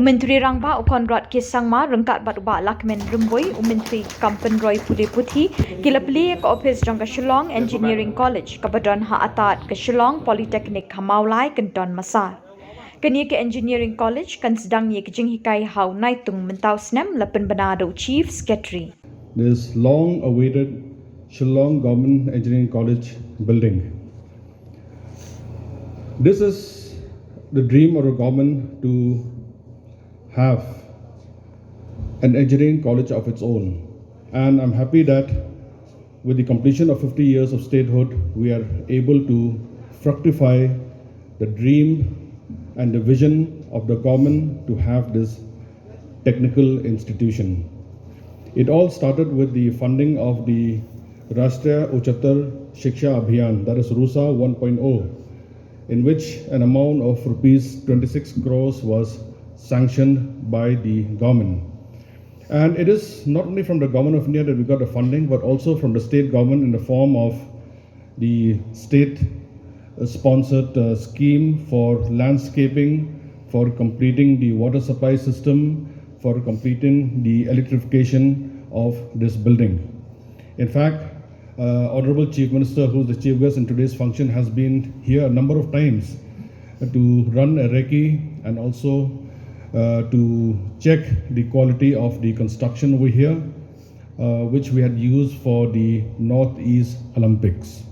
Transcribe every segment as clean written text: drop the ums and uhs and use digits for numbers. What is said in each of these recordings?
Myntri Rangbah Conrad ke Sangma ryngkat Bah Lahkmen Rymbui Myntri pynroi Pule puthi Plie ke Ophis Jong ke Shillong Engineering College kebadan atat ke Shillong Poly Technic Mawlai Kynton Massar. Kani ke Engineering College kan sdang ye ke jinghikai hau Naitung mentau snem la pynbna do Chief Secretary. This long-awaited Shillong Government Engineering College building. This is the dream of a government to have an engineering college of its own. And I'm happy that with the completion of 50 years of statehood, we are able to fructify the dream and the vision of the government to have this technical institution. It all started with the funding of the Rashtriya Uchchatar Shiksha Abhiyan, that is RUSA 1.0, in which an amount of rupees 26 crores was sanctioned by the government. And it is not only from the government of India that we got the funding, but also from the state government in the form of the state-sponsored scheme for landscaping, for completing the water supply system, for completing the electrification of this building. In fact, Honorable Chief Minister, who is the chief guest in today's function, has been here a number of times to run a recce and also to check the quality of the construction over here, which we had used for the Northeast Olympics.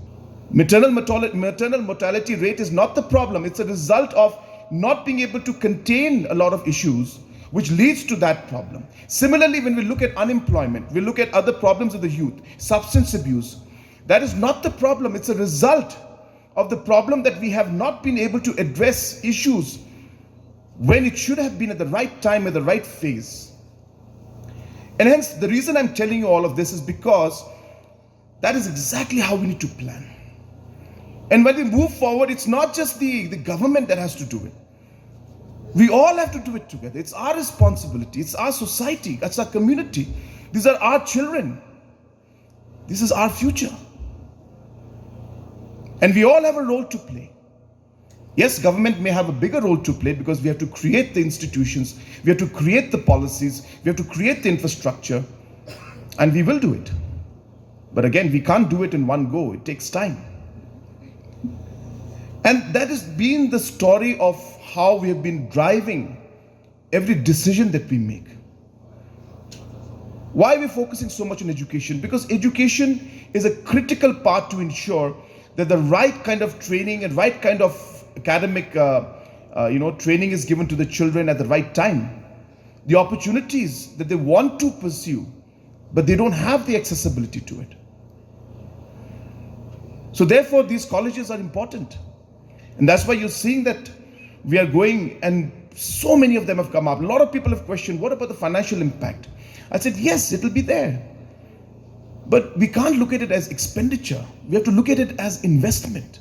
Maternal mortality rate is not the problem. It's a result of not being able to contain a lot of issues, which leads to that problem. Similarly, when we look at unemployment, we look at other problems of the youth, substance abuse, that is not the problem. It's a result of the problem that we have not been able to address issues when it should have been at the right time, at the right phase. And hence, the reason I'm telling you all of this is because that is exactly how we need to plan. And when we move forward, it's not just the government that has to do it. We all have to do it together. It's our responsibility. It's our society. It's our community. These are our children. This is our future. And we all have a role to play. Yes, government may have a bigger role to play because we have to create the institutions, we have to create the policies, we have to create the infrastructure, and we will do it. But again, we can't do it in one go. It takes time. And that has been the story of how we have been driving every decision that we make. Why are we focusing so much on education? Because education is a critical part to ensure that the right kind of training and right kind of academic training is given to the children at the right time. The opportunities that they want to pursue, but they don't have the accessibility to it. So therefore, these colleges are important. And that's why you're seeing that we are going, and so many of them have come up. A lot of people have questioned, what about the financial impact? I said, yes, it will be there. But we can't look at it as expenditure. We have to look at it as investment.